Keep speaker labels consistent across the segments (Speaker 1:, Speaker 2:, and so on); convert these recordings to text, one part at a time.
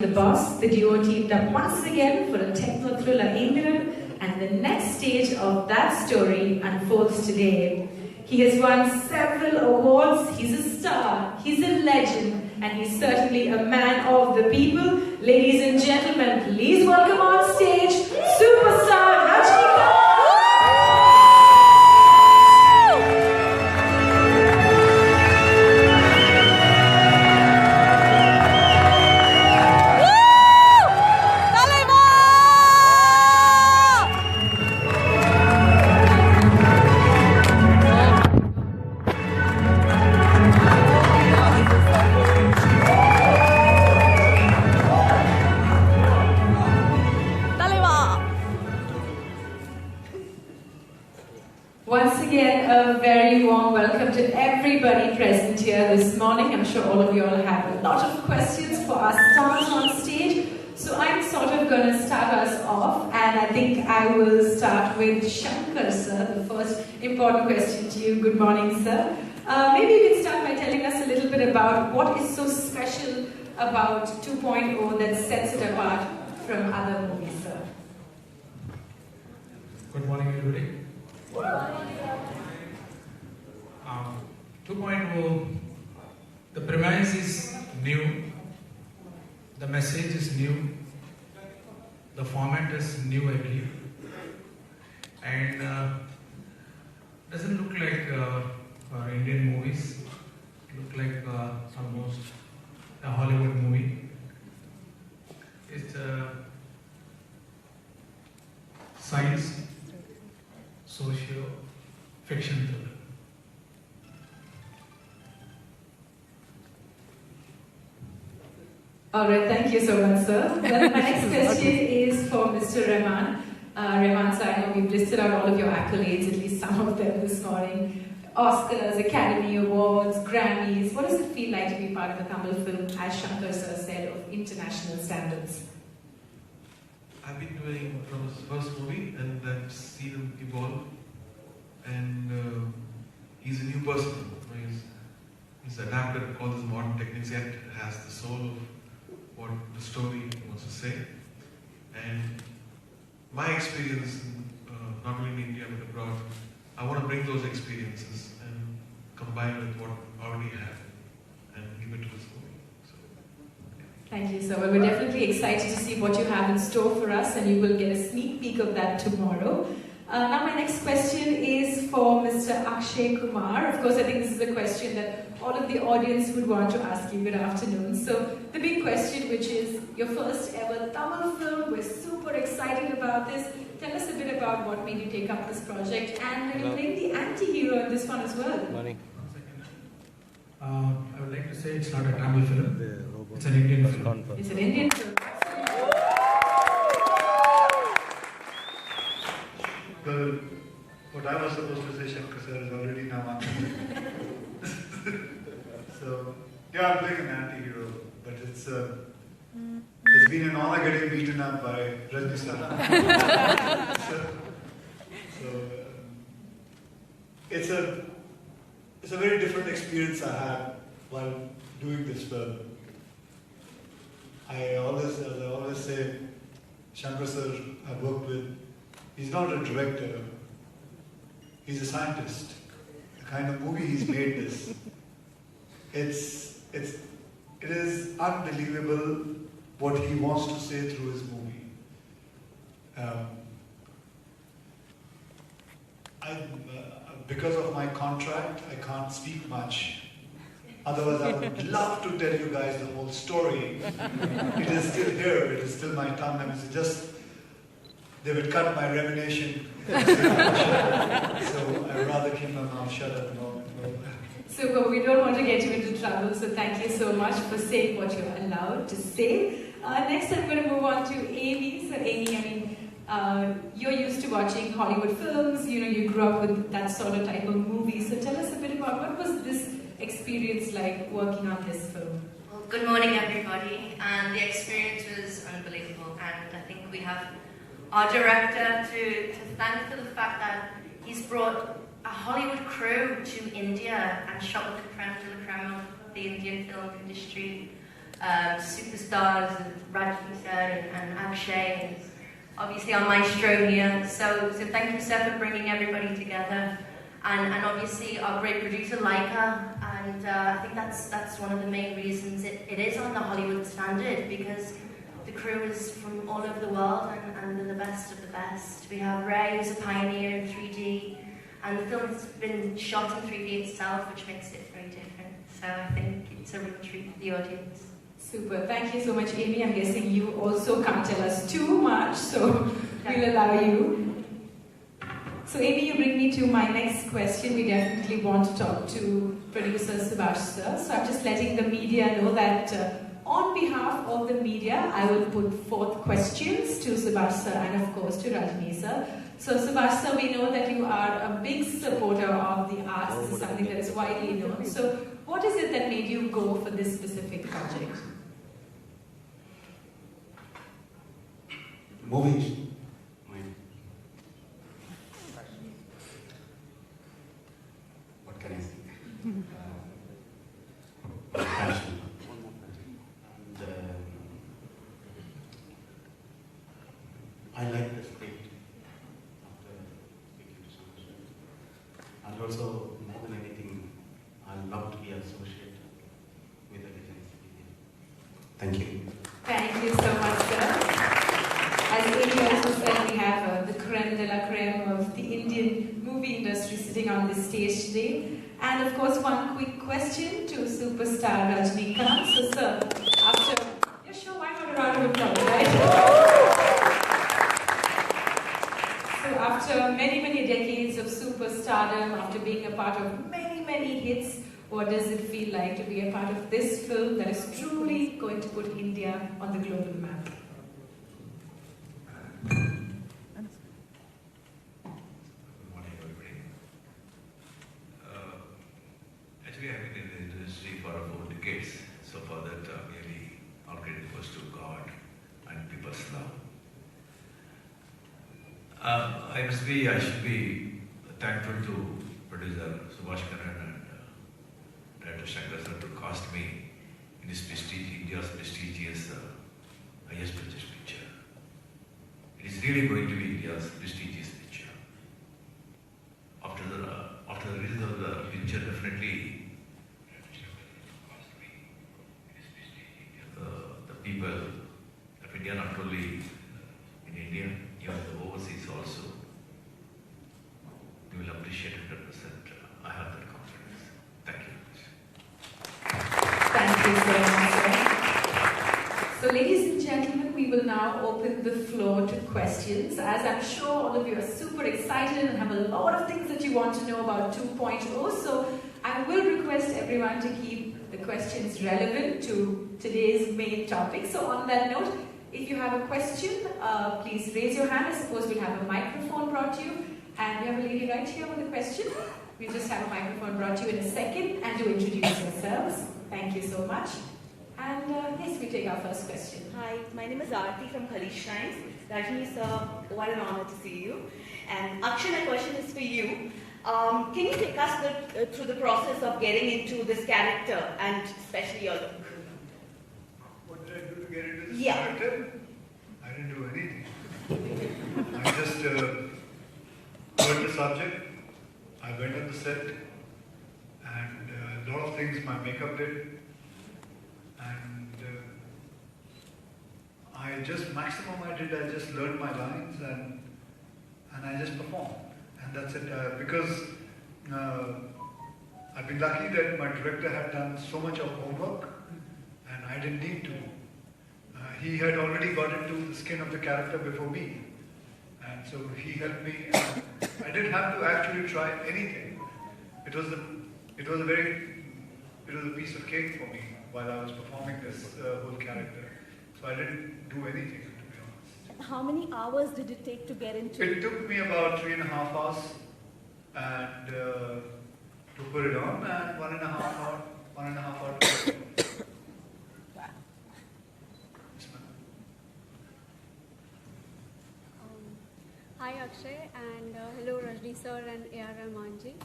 Speaker 1: The Boss, the duo teamed up once again for a techno thriller England, and the next stage of that story unfolds today. He has won several awards, he's a star, he's a legend, and he's certainly a man of the people. Ladies and gentlemen, please welcome on stage, superstar Rajinikanth! Once again, a very warm welcome to everybody present here this morning. I'm sure all of you all have a lot of questions for our stars on stage. So I'm sort of going to start us off, and I think I will start with Shankar, sir. The first important question to you. Good morning, sir. Maybe you can start by telling us a little bit about what is so special about 2.0 that sets it apart from other movies, sir.
Speaker 2: Good morning, everybody. 2.0, the premise is new, the message is new, the format is new, I believe, and doesn't look like Indian movies. Look like almost a Hollywood movie. It's science, socio-fiction thriller.
Speaker 1: Alright, thank you so much, sir. Well, my next question is for Mr. Rahman. Rahman, sir, I know we've listed out all of your accolades, at least some of them this morning. Oscars, Academy Awards, Grammys. What does it feel like to be part of a Tamil film, as Shankar sir said, of international standards?
Speaker 3: I've been doing from his first movie, and I've seen him evolve. And he's a new person. He's adapted all these modern techniques, yet has the soul of what the story wants to say. And my experience, not only in India but abroad, I want to bring those experiences and combine with what I already have and give it to this movie. So, yeah.
Speaker 1: Thank you, sir. Well, we're definitely excited to see what you have in store for us, and you will get a sneak peek of that tomorrow. Now my next question is for Mr. Akshay Kumar. Of course, I think this is a question that all of the audience would want to ask you. Good afternoon. So the big question, which is your first ever Tamil film. We're super excited about this. Tell us a bit about what made you take up this project, and you're playing the anti-hero in this one as well.
Speaker 2: I would like to say it's not a Tamil film. It's an Indian film.
Speaker 1: It's an Indian film.
Speaker 4: Well, what I was supposed to say, Shankar sir, is already now answered. So, yeah, I'm playing an anti-hero, but it's been an honor getting beaten up by Rajinikanth. It's a very different experience I had while doing this film. As I always say, Shankar sir I worked with, he's not a director, he's a scientist. The kind of movie he's made this. It is unbelievable what he wants to say through his movie. Because of my contract, I can't speak much. Otherwise, I would love to tell you guys the whole story. It is still here, it is still my tongue, and it's just they would cut my remuneration. So I'd rather keep my mouth shut at the moment.
Speaker 1: Super, we don't want to get you into trouble, so thank you so much for saying what you're allowed to say. Next I'm going to move on to Amy. So Amy, I mean, you're used to watching Hollywood films, you grew up with that sort of type of movie. So tell us a bit about what was this experience like working on this film?
Speaker 5: Well, good morning everybody, and the experience was unbelievable, and I think we have our director to thank for the fact that he's brought a Hollywood crew to India and shot with the creme de la creme of the Indian film industry. superstars, Rajinikanth and Akshay, and obviously our maestro here. So thank you, sir, for bringing everybody together. And obviously our great producer, Laika, and I think that's one of the main reasons it is on the Hollywood standard, because the crew is from all over the world and they're the best of the best. We have Ray, who's a pioneer in 3D, and the film's been shot in 3D itself, which makes it very different. So I think it's a real treat for the audience.
Speaker 1: Super. Thank you so much, Amy. I'm guessing you also can't tell us too much, so we'll allow you. So Amy, you bring me to my next question. We definitely want to talk to producer Subhash sir. So I'm just letting the media know that on behalf of the media, I will put forth questions to Subhash sir and of course to Rajni sir. So Subhash sir, we know that you are a big supporter of the arts. This is something that is widely known. So what is it that made you go for this specific project?
Speaker 6: Movies. What can I say? My passion. And I like the script after speaking to Shankar. And also, more than anything, I love to be associated with the legends. Thank you.
Speaker 1: Thank you so much, sir. As Amy also said, we have the creme de la creme of the Indian movie industry sitting on this stage today. And of course, one quick question to superstar Rajinikanth. So, sir, after... Yeah, sure, why not a round of applause, right? So, after many, many decades of superstardom, after being a part of many, many hits, what does it feel like to be a part of this film that is truly going to put India on the global map?
Speaker 7: Actually, I've been in the industry for 4 decades, so for that, really, all credit goes to God and people's love. I should be thankful to producer Subhash Karan and director Shankar sir to cast me in this India's prestigious, highest budget picture. It is really going to be India's prestigious picture. After the release of the picture, definitely the people of India, not only in India, even the overseas also, they will appreciate 100%. I have that confidence. Thank you.
Speaker 1: Thank you so much, sir. So, ladies and gentlemen, we will now open the floor to questions. As I'm sure all of you are super excited and have a lot of things that you want to know about 2.0, so I will request everyone to keep the questions relevant to today's main topic. So on that note, if you have a question, please raise your hand. I suppose we'll have a microphone brought to you. And we have a lady right here with a question. We'll just have a microphone brought to you in a second, and to introduce yourselves. Thank you so much. And yes, we take our first question.
Speaker 8: Hi, my name is Aarti from Khaleej Shrines. Rajni sir, what an honor to see you. And Akshay, my question is for you. Can you take us through the process of getting into this character, and especially your look?
Speaker 4: What did I do to get into this
Speaker 8: Yeah.
Speaker 4: character? I didn't do anything. I just heard the subject. I went on the set, and a lot of things my makeup did. And I just, maximum I did, I just learned my lines and I just performed. And that's it. Because I've been lucky that my director had done so much of homework and I didn't need to. He had already got into the skin of the character before me. And so he helped me. I didn't have to actually try anything. It was a piece of cake for me while I was performing this whole character. So I didn't do anything, to be honest.
Speaker 8: How many hours did it take to get into it?
Speaker 4: It took me about 3.5 hours and to put it on, and 1.5 hours.
Speaker 8: Wow.
Speaker 4: Yes, ma'am.
Speaker 9: Hi Akshay, and hello Rajni sir and A.R. Rahman ji.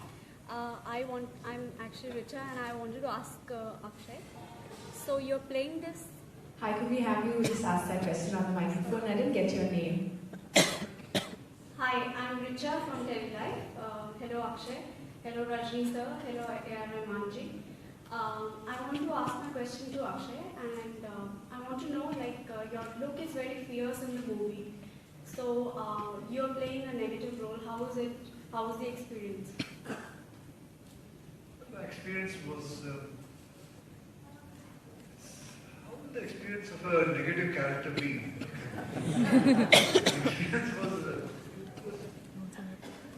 Speaker 9: I'm actually Richa and I wanted to ask Akshay. So you're playing this?
Speaker 1: Hi, could we have you just ask that question on the microphone? I didn't get your name.
Speaker 9: Hi, I'm Richa from Telelife. Hello Akshay. Hello Rajni sir. Hello Rahman ji. I want to ask my question to Akshay, and I want to know, like, your look is very fierce in the movie. So you're playing a negative role. How was it? How was the experience?
Speaker 4: The experience was. How would the experience of a negative character be? The experience was.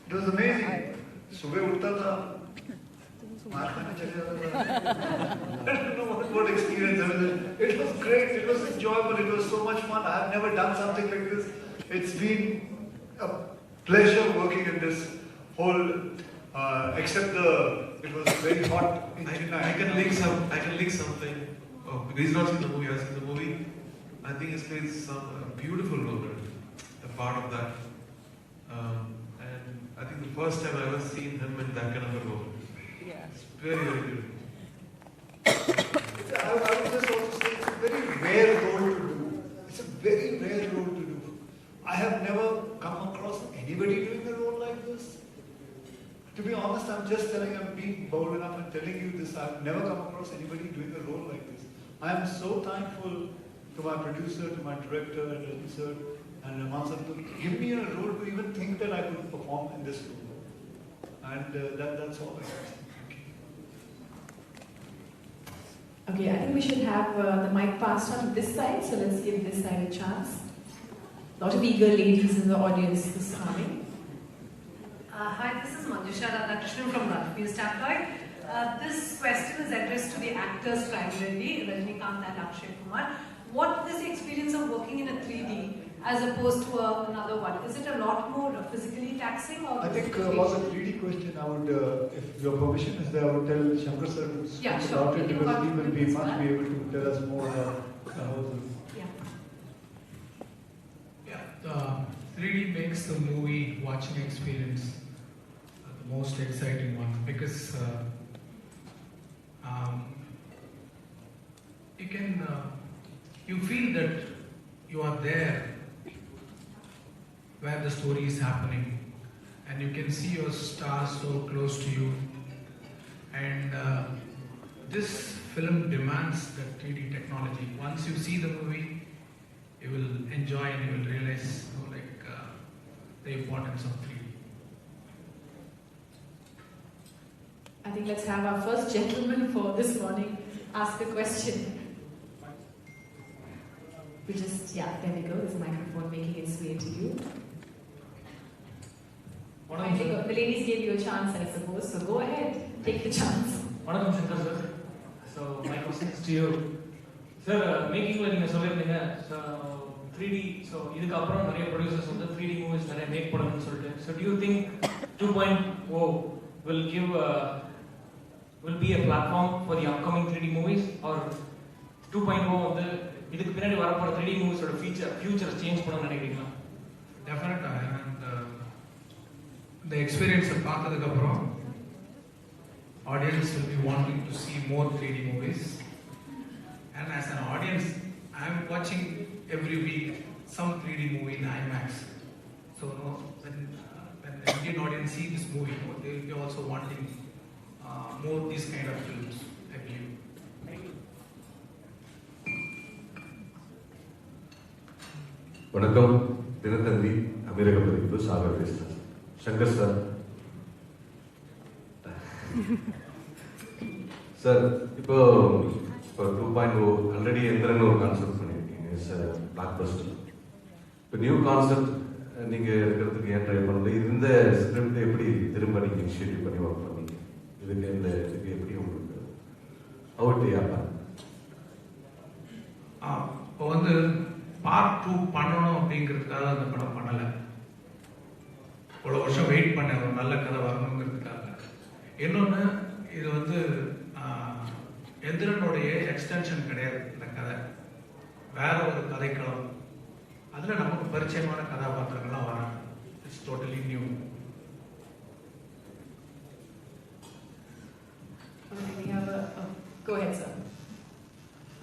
Speaker 4: It was amazing. सुबह उठता था, मार खाने चले जाता था. I don't know what experience. I mean, it was great. It was enjoyable. It was so much fun. I have never done something like this. It's been a pleasure working in this whole. Except it was very hot in Chennai.
Speaker 3: I can link something. Oh, because he's not seen the movie. I've seen the movie. I think he's played some beautiful role, a part of that. And I think the first time I ever seen him in that kind of a role.
Speaker 1: Yeah.
Speaker 3: It's very, very beautiful.
Speaker 4: I would just also say it's a very rare role to do. It's a very rare role to do. I have never come across anybody doing a role like this. To be honest, I'm just being bold enough and telling you this. I've never come across anybody doing a role like this. I am so thankful to my producer, to my director, and Rajni sir, and Rahman sir to give me a role to even think that I could perform in this role. And that's all I can say.
Speaker 1: Okay, I think we should have the mic passed on to this side, so let's give this side a chance. A lot of eager ladies in the audience this morning.
Speaker 10: Hi, this is Manjusha Radhakrishnan from News Tabloid. This question is addressed to the actors primarily, Rajinikanth and Akshay Kumar. What is the experience of working in a 3D as opposed to another one? Is it a lot more physically taxing? Or
Speaker 4: I think about the 3D question, I would, if your permission is there, I would tell Shankar sir to speak about it, because he will be much be able to tell us more about how this.
Speaker 2: Yeah, 3D makes the movie watching experience the most exciting one, because you feel that you are there where the story is happening, and you can see your stars so close to you. And this film demands that 3D technology. Once you see the movie, you will enjoy and you will realize, the importance of 3D.
Speaker 1: I think let's have our first gentleman for this morning ask a question. We just, there we go. There's a microphone making its way to you. The ladies gave you a chance, I suppose, so go ahead, take the chance.
Speaker 11: Vanakkam Shankar sir. So my question is to you. Sir, making la neenga sollirundinga, so 3D, so idukku appuram nariya producers வந்து 3D movies nariya make பண்ணனும்னு சொல்லிட்டு. So do you think 2.0 will be a platform for the upcoming 3D movies, or 2.0 வந்து இதுக்கு பின்னாடி வரப்போற 3D movies ஓட future change பண்ணனும்னு நினைக்கிறீங்களா?
Speaker 2: Definitely, and the experience பார்த்ததுக்கு அப்புறம் audience will be wanting to see more 3D movies, and as an audience I am watching every week some 3D movie in IMAX. So when the Indian audience see this movie, they will be also wanting more these kind of films, I believe.
Speaker 12: வணக்கம், தினத்தந்தி அமெரிக்க பதிப்பு சாகர் பேசுகிறேன். Shankar sir, sir இப்போ 2.0 already எந்திரன்னு ஒரு concept பண்ணியிருக்கீங்க, it's black Bastar. இப்போ new concept நீங்கள் எடுக்கிறதுக்கு ஏன் ட்ரை பண்ணல? இந்த ஸ்கிரிப்ட் எப்படி திரும்ப நீங்கள் இனிஷியேட்டிவ் பண்ணி ஒர்க் பண்ணீங்க? இதுக்கு எப்படி உங்களுக்கு அவுட் யாப்பா?
Speaker 2: இப்போ பார்ட் 2 பண்ணணும் அப்படிங்கிறதுக்காக அந்த படம் பண்ணலை. இவ்வளோ வருஷம் வெயிட் பண்ண ஒரு நல்ல கதை வரணுங்கிறதுக்காக. இன்னொன்று, இது எந்திரனுடைய எக்ஸ்டென்ஷன் கிடையாது. இந்த கதை வேற ஒரு கதைக்களம். அதில் நமக்கு பரிச்சயமான கதாபாத்திரங்கள்லாம் வராங்க. It's totally new.
Speaker 1: Go ahead, sir.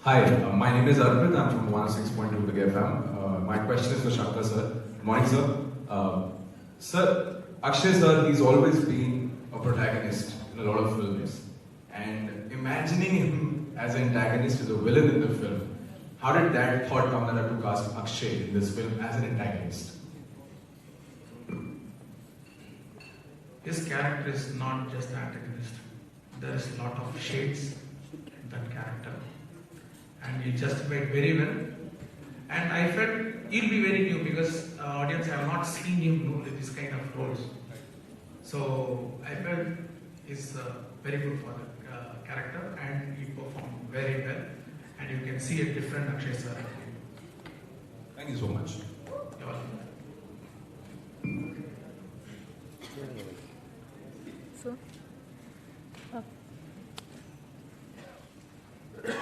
Speaker 13: Hi, my name is Arpit. I'm from 106.2 Big FM. My question is for Shankar sir. Good morning, sir. Sir, Akshay sir, he's always been a protagonist in a lot of films. And imagining him as an antagonist, as a villain in the film, how did that thought come that I have to cast Akshay in this film as an antagonist?
Speaker 2: His character is not just the antagonist. There is a lot of shades in that character. And he justified very well. And I felt he'll be very new because audience have not seen him do this kind of roles. So I felt he's very good for the character and he performed very well. And you can see a different Akshay sir.
Speaker 13: Thank you so much.
Speaker 2: You're welcome.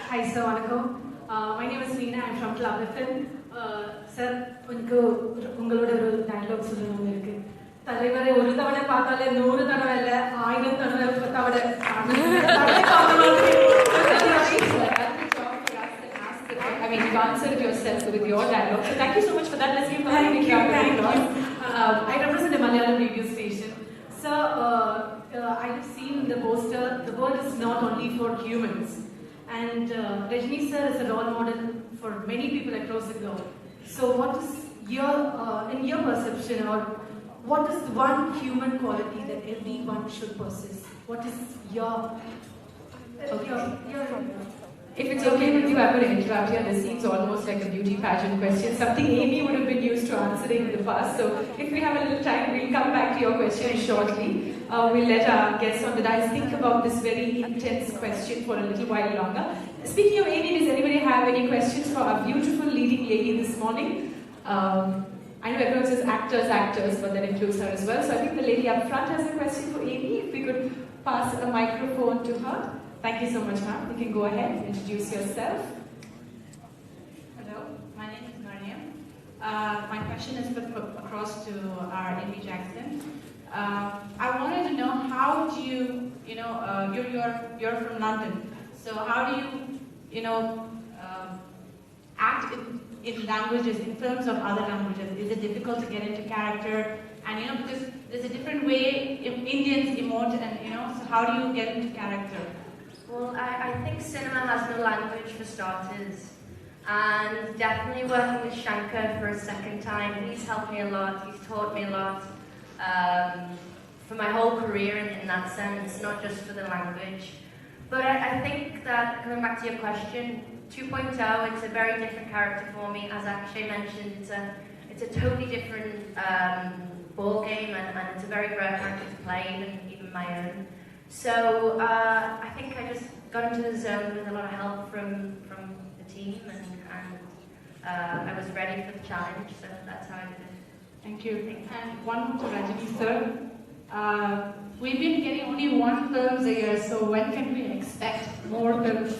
Speaker 10: Hi, sir. My name is Meena. I'm from Club FM. Sir, ungalode oru dialogue sollanum irukku. Thalaivarai oru thavana paathale 100 thanava illa 1000 thanava thavada
Speaker 1: I mean, you answered yourself with your dialogue. So thank you so much for that. Let's give a
Speaker 10: Thank you.
Speaker 1: I
Speaker 10: represent a Malayalam radio station. Sir, I have seen the poster. The world is not only for humans. And Rajini sir is a role model for many people across the globe. So what is your, in your perception, or what is the one human quality that everyone should possess? What is your...
Speaker 1: If it's okay with you, I'm going to interrupt here. This seems almost like a beauty pageant question, something Amy would have been used to answering in the past. So if we have a little time, we'll come back to your question shortly. We'll let our guests on the dais think about this very intense question for a little while longer. Speaking of Amy, does anybody have any questions for our beautiful leading lady this morning? I know everyone says actors, but that includes her as well. So I think the lady up front has a question for Amy. If we could pass a microphone to her. Thank you so much, ma'am. You can go ahead, introduce yourself.
Speaker 14: Hello, my name is Mariam. My question is across to our Amy Jackson. I wanted to know how do you, you're from London, so how do you, act in languages, in films of other languages? Is it difficult to get into character? And because there's a different way Indians emote, and so how do you get into character?
Speaker 5: Well, I think cinema has no language for starters, and definitely working with Shankar for a second time, he's helped me a lot, he's taught me a lot for my whole career in that sense, not just for the language. But I think that, coming back to your question, 2.0, it's a very different character for me. As Akshay mentioned, it's a totally different ball game, and it's a very rare character to play, even my own. So I think I just got into the zone with a lot of help from the team, and I was ready for the challenge, so that's how I did it.
Speaker 14: Thank you. And one more to Rajini sir. We've been getting only 1 film a year, so when can we expect more films?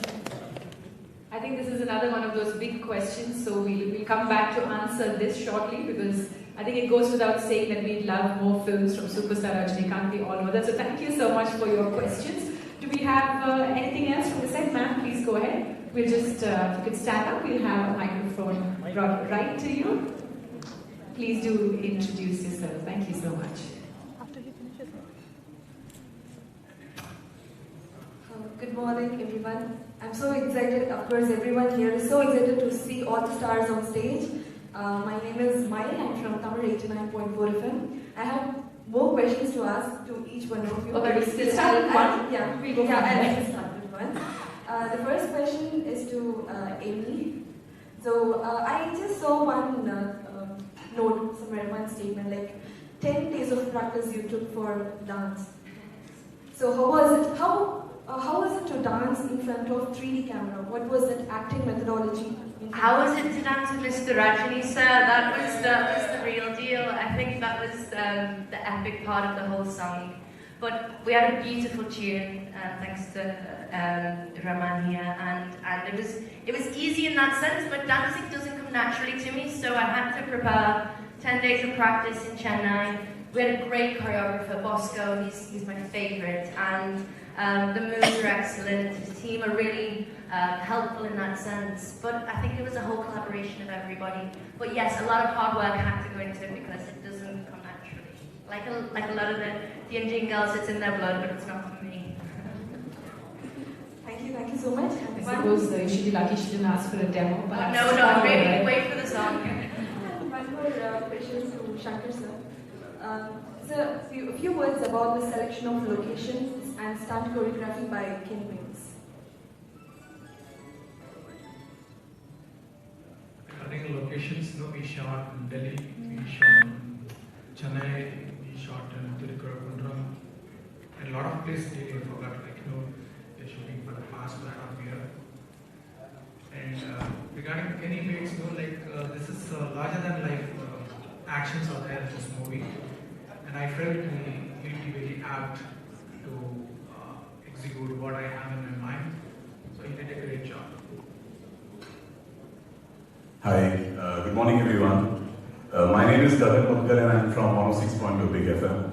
Speaker 1: I think this is another one of those big questions, so we'll come back to answer this shortly, because I think it goes without saying that we love more films from superstar Rajinikanth. We all know that. So thank you so much for your questions. Do we have anything else from the set? Ma'am, please go ahead. We'll just, if you could stand up, we'll have a microphone brought right to you. Please do introduce yourself. Thank you so much.
Speaker 15: Good morning, everyone. I'm so excited. Of course, everyone here is so excited to see all the stars on stage. My name is Maya. I'm from Tamil 89.4 FM. I have more questions to ask to each one of you.
Speaker 1: Okay, we'll start with one.
Speaker 15: We'll go I'll start with one. The first question is to Amy. So I just saw one note somewhere, one statement, like 10 days of practice you took for dance. So how was it to dance in front of 3D camera? What was that acting methodology?
Speaker 5: How was it to dance with Mr. Rajini sir? That was the real deal. I think that was the epic part of the whole song. But we had a beautiful tune, thanks to Rahman here, and it was easy in that sense. But dancing doesn't come naturally to me, so I had to prepare 10 days of practice in Chennai. We had a great choreographer, Bosco. He's my favourite, and the moves are excellent. His team are really helpful in that sense. But I think it was a whole collaboration of everybody. But yes, a lot of hard work had to go into it because it doesn't come naturally. Like a lot of the Indian girls, it's in their blood, but it's not for me.
Speaker 15: Thank you so much.
Speaker 1: I suppose you should be lucky she didn't ask for a demo.
Speaker 5: Oh, no, I'm ready. Wait for the song.
Speaker 15: One more question to Shankar sir. Sir, a few words about the selection of locations and stunt choreography by Ken Wings.
Speaker 2: Regarding locations, we shot in Delhi, we shot in Chennai, we shot in Tirukurappundram, and a lot of places I forgot, they're shooting for the past 1.5 years. And regarding Kenny Bates, this is larger than life actions are there in this movie, and I felt he'll be very apt to execute what I have in my mind. So he did a great job.
Speaker 16: Hi, good morning everyone. My name is Gagan Mutkar and I'm from 106.2 Big FM.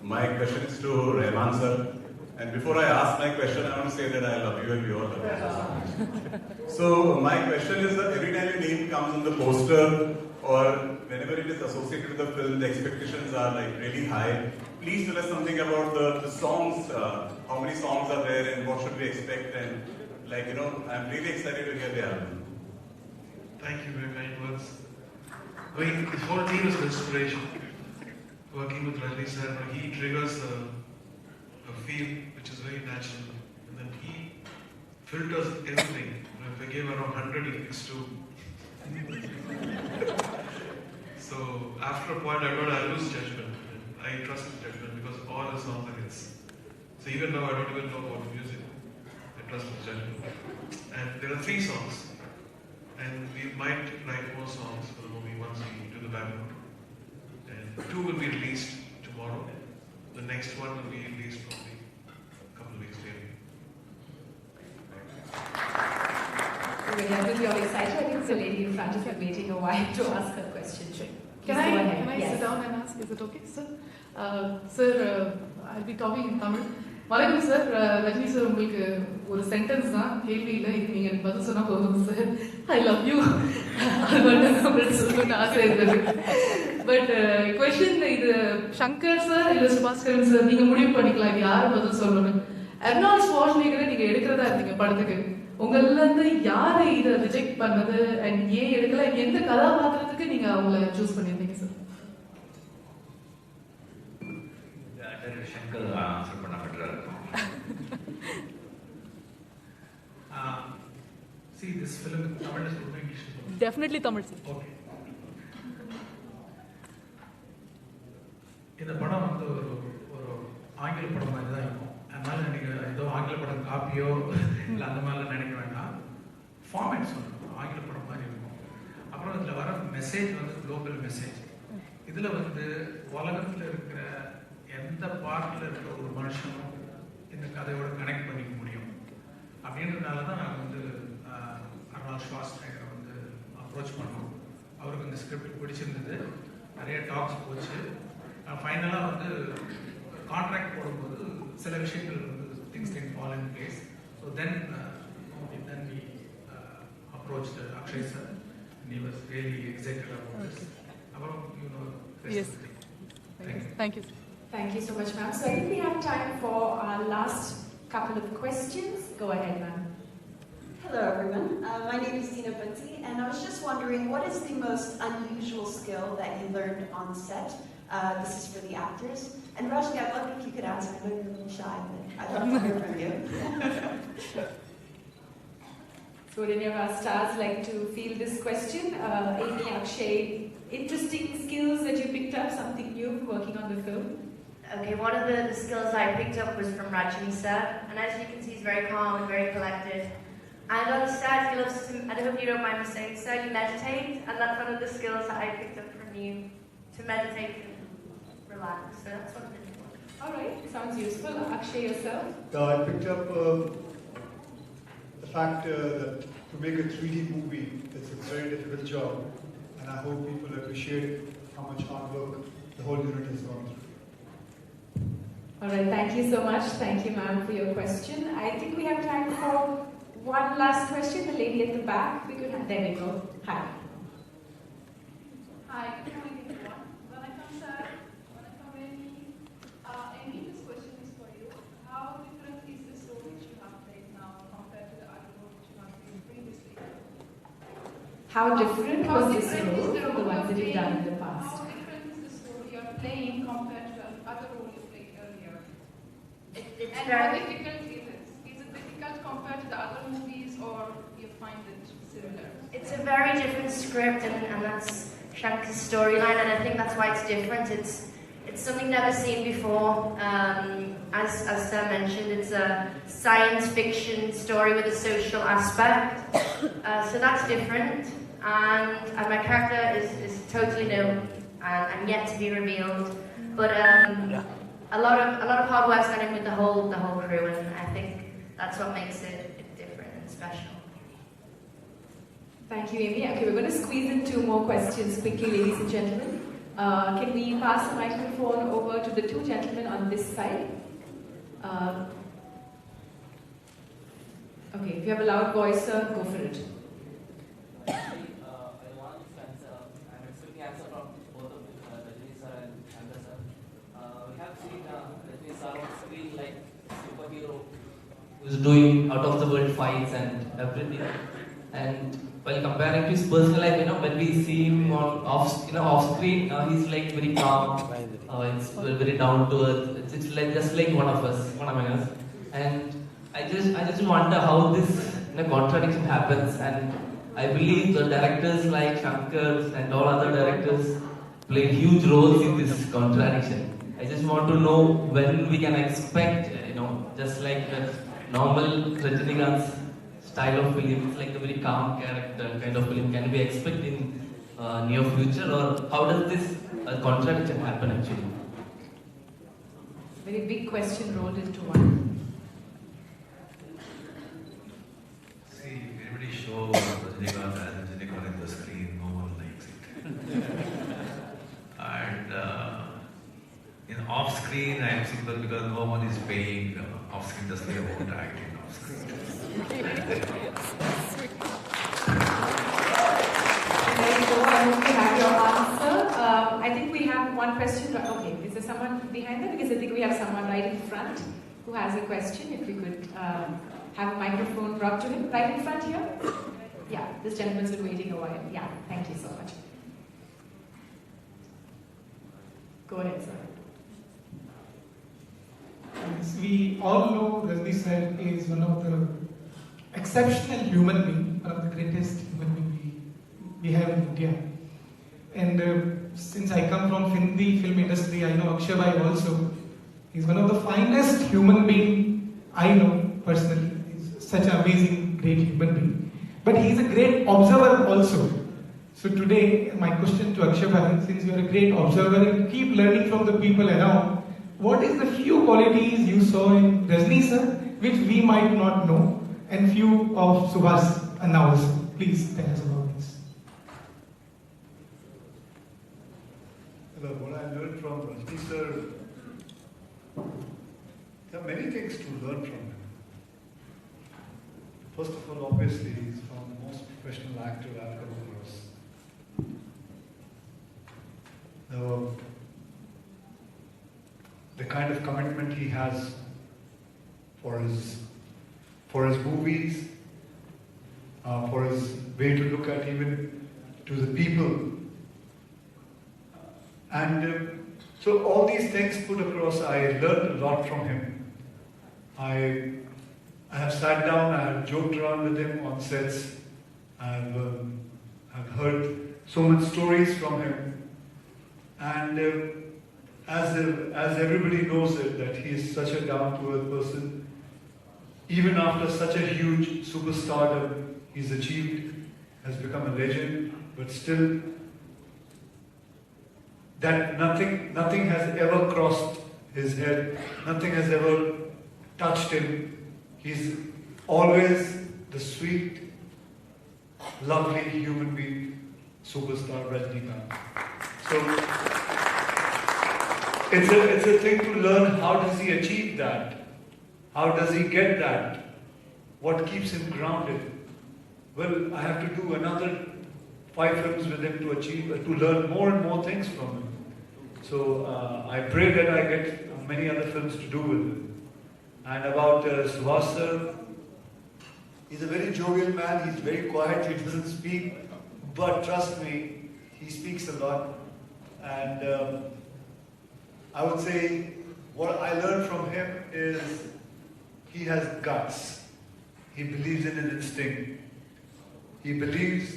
Speaker 16: My question is to Rahman sir. And before I ask my question, I want to say that I love you and we all love you so much. So my question is that every time your name comes on the poster or whenever it is associated with the film, the expectations are really high. Please tell us something about the songs, how many songs are there and what should we expect, and I'm really excited to hear the album.
Speaker 3: Thank you, very kind words. I mean, this whole team is an inspiration. Working with Rajni sir, he triggers a feel which is very natural, and then he filters everything. If I gave around 100, he picks 2. So after a point, I lose judgment. I trust his judgment because all the songs are hits. So even now, I don't even know about music. I trust his judgment. And there are 3 songs. And we might write more songs for the movie once we do the background. And 2 will be released tomorrow. The next one will be released probably a couple of weeks later.
Speaker 1: We're really excited. I think the lady in front of you waiting a while to ask her question.
Speaker 17: Can I sit down and ask? Is it okay, sir? Sir, I'll be talking in Tamil. Vanakkam sir, Rajni sir, உங்களுக்கு ஒரு sentence தான், கேள்வி இல்லை, இது நீங்க எனக்கு பதில் சொன்னா போதும் சார். I love you. அது மட்டும் உங்களுக்கு சொல்லணும்னு ஆசை இருந்தது. பட் கொஸ்டின் இது சங்கர் சார் இல்லை சுபாஸ்கரன் சார், நீங்க முடிவு பண்ணிக்கலாம் இது யாரு பதில் சொல்லணும். அர்னால்ட் ஷ்வார்ஸ்நெகரை நீங்க எடுக்கிறதா இருந்தீங்க படத்துக்கு. உங்கள இருந்து யாரு இதை ரிஜெக்ட் பண்ணது அண்ட் ஏன் எடுக்கல, எந்த கதாபாத்திரத்துக்கு நீங்க அவங்கள சூஸ் பண்ணியிருந்தீங்க சார்?
Speaker 7: Shankar ஆன்சர் பண்ண பெட்டரா இருக்கும்.
Speaker 2: See this film in Tamil is or English?
Speaker 17: Definitely Tamil sir.
Speaker 2: Okay. இந்த படம் ஒரு ஆங்கில படம் மாதிரி தான் இருக்கும். அதனால நீங்க ஏதோ ஆங்கில படம் காப்பியோ இல்லை அந்த மாதிரிலாம் நினைக்க வேண்டாம். ஃபார்மேட் சொல்லணும், ஆங்கில படம் மாதிரி இருக்கும். அப்புறம் இதில் வர மெசேஜ் குளோபல் மெசேஜ். இதில் உலகத்தில் இருக்கிற எந்த பார்ட்டில் இருக்கிற ஒரு மனுஷனும் இந்த கதையோட கனெக்ட் பண்ணிக்க முடியும். அப்படின்றதுனால தான் நாங்கள் அர்னால்ட் ஷ்வார்ஸ்நெகரை அப்ரோச் பண்ணோம். அவருக்கு இந்த ஸ்கிரிப்ட் பிடிச்சிருந்தது, நிறைய டாக்ஸ் போச்சு. ஃபைனலாக கான்ட்ராக்ட் போடும்போது சில விஷயங்கள் things can fall in place. So then we approached Akshay sir and he was really excited about this. அப்புறம்
Speaker 17: Yes. Thank you.
Speaker 1: Thank you so much, ma'am. So I think we have time for our last couple of questions. Go ahead, ma'am.
Speaker 18: Hello, everyone. My name is Tina Bunty, and I was just wondering, what is the most unusual skill that you learned on set? This is for the actors. And Rajni, I'd love if you could answer. I know you're a little shy, but I'd love to hear from you.
Speaker 1: So would any of our stars like to field this question? Amy, Akshay, interesting skills that you picked up, something new working on the film?
Speaker 5: Okay, one of the skills I picked up was from Rajini sir, and as you can see, he's very calm and very collected. And on the set, he loves to, and I hope you don't mind me saying so, you meditate, and that's one of the skills that I picked up from you, to meditate and relax. So that's one of the new ones.
Speaker 1: All right, sounds useful. Akshay, yourself?
Speaker 4: I picked up the fact that to make a 3D movie, it's a very difficult job, and I hope people appreciate how much hard work the whole unit has gone through.
Speaker 1: All right, thank you so much. Thank you, ma'am, for your question. I think we have time for one last question, the lady at the back. We could have, there we go. Hi.
Speaker 19: Hi, good morning everyone. Vanakkam sir, Vanakkam Amy. Amy, this question is for you. How different is this role which you have played now compared to the other role which you have played previously?
Speaker 1: How different was this role
Speaker 19: is
Speaker 1: from the ones that you've done in the past?
Speaker 19: How different is this role you are playing compared to the other role you played earlier? And how difficult is it? Is it difficult compared to the other movies, or you find it similar?
Speaker 5: It's a very different script, and that's Shankar's storyline, and I think that's why it's different. It's something never seen before. As Sir mentioned, it's a science fiction story with a social aspect, so that's different. And my character is totally new and yet to be revealed. But a lot of hard work's gone in with the whole crew, and I think that's what makes it different and special.
Speaker 1: Thank you, Amy. Okay, we're going to squeeze in 2 more questions quickly, ladies and gentlemen. Can we pass the microphone over to the 2 gentlemen on this side? Okay, if you have a loud voice, sir, go for it.
Speaker 20: I'm expecting answer from both of Rajini sir and Shankar sir. We have seen Rajini sir on screen like superhero who is doing out of the world fights and everything. And while comparing to his personal life, when we see him on off screen, he's like very calm. It's very down to earth. It's like just like one among us. And I just wonder how this contradiction happens. And I believe the directors like Shankar and all other directors play huge roles in this contradiction. I just want to know when we can expect, just like the normal Rajinikanth style of film, it's like a very calm character kind of film. Can we expect in near future, or how does this contradiction happen actually?
Speaker 1: It's a very big question rolled into one.
Speaker 7: See, everybody shows Rajinikanth as Rajinikanth in the screen, no one likes it. And in off screen, I am simple because no one is paying off screen, just like about acting off screen.
Speaker 1: I hope you have your answer. I think we have one question. Okay, is there someone behind that? Because I think we have someone right in front who has a question. If we could have a microphone brought to him. Right in front here? Yeah, this gentleman's been waiting a while. Yeah, thank you so much. Go ahead, sir.
Speaker 21: Yes, we all know Rajni sir is one of the exceptional human being, one of the greatest human being we have in India. And since I come from Hindi film industry, I know Akshay Bhai also. He's one of the finest human being I know personally. He's such an amazing, great human being. But he's a great observer also. So today, my question to Akshay Bhai, since you're a great observer and keep learning from the people around, what is the few qualities you saw in Rajni sir, which we might not know, and few of Subhas and also? Please tell us about this.
Speaker 4: Well, what I learned from Rajni sir, there are many things to learn from him. First of all, obviously, he's from the most professional actor I've come across. The kind of commitment he has for his movies, for his way to look at even to the people. And so all these things put across, I learned a lot from him. I have sat down, I have joked around with him on sets. I've heard so many stories from him. And as everybody knows it, that he is such a down-to-earth person. Even after such a huge superstardom he's achieved, has become a legend, but still, that nothing has ever crossed his head, nothing has ever touched him. He's always the sweet, lovely human being, superstar Rajinikanth. So it's a thing to learn, how does he achieve that? How does he get that? what keeps him grounded? Well, I have to do another 5 films with him to achieve, to learn more and more things from him. So I pray that I get many other films to do with him. And about Subhash sir, he's a very jovial man, he's very quiet, he doesn't speak, but trust me, he speaks a lot. And I would say what I learned from him is he has guts. He believes in his instinct. He believes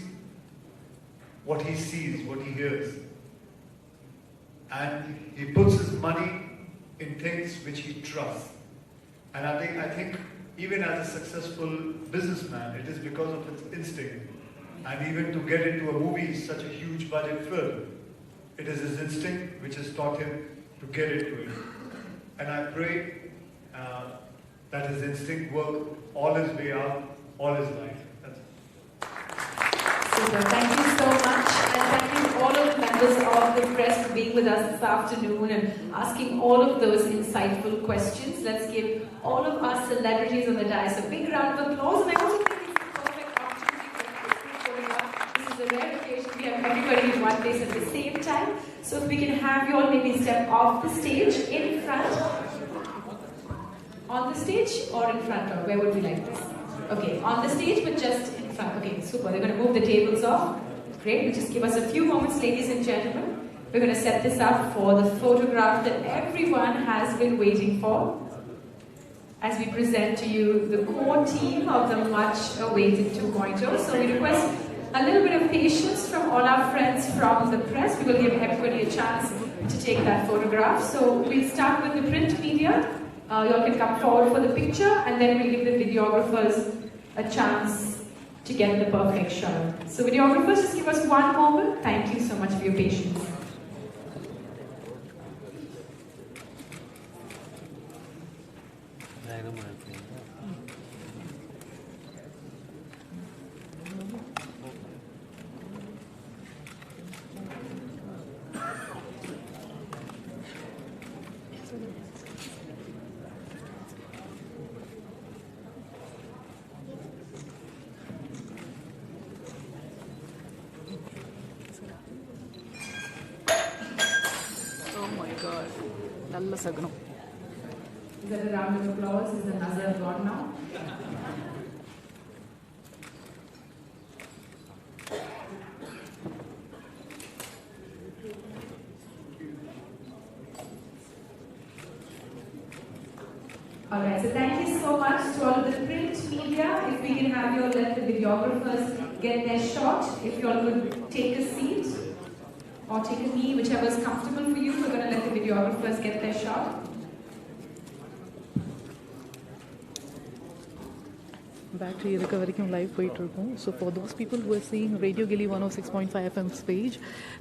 Speaker 4: what he sees, what he hears. And he puts his money in things which he trusts. And I think even as a successful businessman, it is because of his instinct. And even to get into a movie, such a huge budget film, it is his instinct which has taught him to get into it. And I pray that his instinct work all his way out, all his life. That's it.
Speaker 1: Super. Thank you so much. And thank you all of the members of the press for being with us this afternoon and asking all of those insightful questions. Let's give all of our celebrities on the dais a big round of applause. And I also think it's a perfect opportunity for us to this is a rare occasion. We have everybody in one place at the same time. So if we can have you all maybe step off the stage in front. On the stage or in front, or where would we like this? Okay, on the stage but just in front. Okay, super. They're going to move the tables off. Great. Just give us a few moments, ladies and gentlemen. We're going to set this up for the photograph that everyone has been waiting for as we present to you the core team of the much-awaited 2.0. So we request a little bit of patience from all our friends from the press. We will give everybody a chance to take that photograph. So we'll start with the print media. You all can come forward for the picture, and then we'll give the videographers a chance to get the perfect shot. So videographers, just give us one moment. Thank you so much for your patience. Is that a round of applause? Is the nazar gone now? Alright, so thank you so much to all of the print media. If we can have you all let the videographers get their shot. If you all could take a seat or take a knee, whichever is comfortable for you. We're going to let the videographers get their shot.
Speaker 17: Battery irukka varaikum live poitu irukum. So for those people who are seeing Radio Gilly 106.5 FM's page,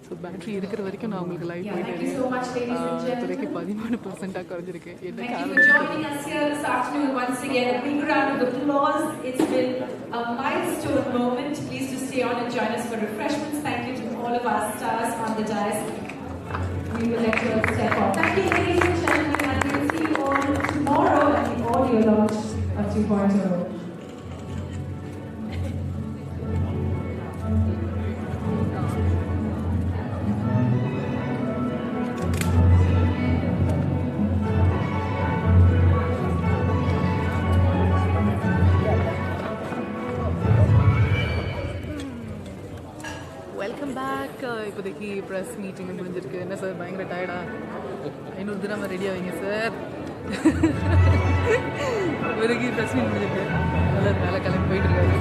Speaker 17: so battery irukra varaikum na ungalku live poitu
Speaker 1: Thank you so much, ladies and gentlemen.
Speaker 17: 13% kuranjirukke.
Speaker 1: Thank you for joining us here this afternoon once again. A big round of applause. It's been a milestone moment. Please to stay on and join us for refreshments. Thank you to all of our stars on the dais. We will let you all step off. Thank you, ladies and gentlemen, and we'll see you all tomorrow at the audio launch of 2.0.
Speaker 17: இப்போதைக்கு press meeting முடிஞ்சிருக்கு. என்ன sir பயங்கர டயர்டா? இன்னொரு தினம் ரெடியாக வைங்க sir. இப்போதைக்கு ப்ரெஸ் மீட் முடிஞ்சிருக்கு. நல்லா வேலை கிளம்பி போயிட்டு இருக்காரு.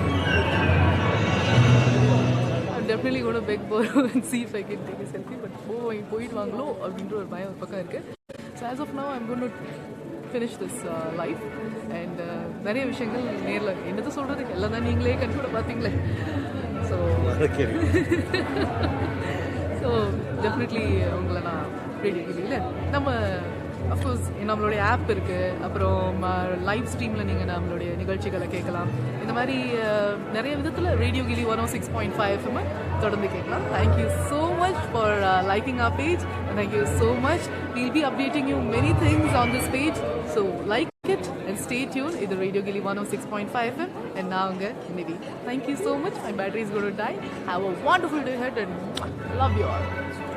Speaker 17: டெஃபினெட்லி கூட பெக் போகிறோம் and see if I can take a selfie. But போயிட்டு வாங்களோ அப்படின்ற ஒரு பயம் ஒரு பக்கம் இருக்குது. So as of now I'm going to finish this live and நிறைய விஷயங்கள் நேரில் என்னது சொல்கிறதுக்கு எல்லாம் தான் நீங்களே கண்கூட பார்த்தீங்களே. ஸோ டெஃபினெட்லி உங்களை நான் ரேடியோ கில்லியில் நம்ம அஃப்கோர்ஸ் நம்மளுடைய ஆப் இருக்குது. அப்புறம் லைவ் ஸ்ட்ரீமில் நீங்கள் நம்மளுடைய நிகழ்ச்சிகளை கேட்கலாம். இந்த மாதிரி நிறைய விதத்தில் ரேடியோ கில்லி 106.5 FM தொடர்ந்து கேட்கலாம். Thank you so much for liking our page and thank you so much. We'll be updating you many things on this page. So like it and stay tuned. It's Radio Gilly 106.5 FM and now Nidhi. Thank you so much. My battery is going to die. Have a wonderful day ahead and love you all.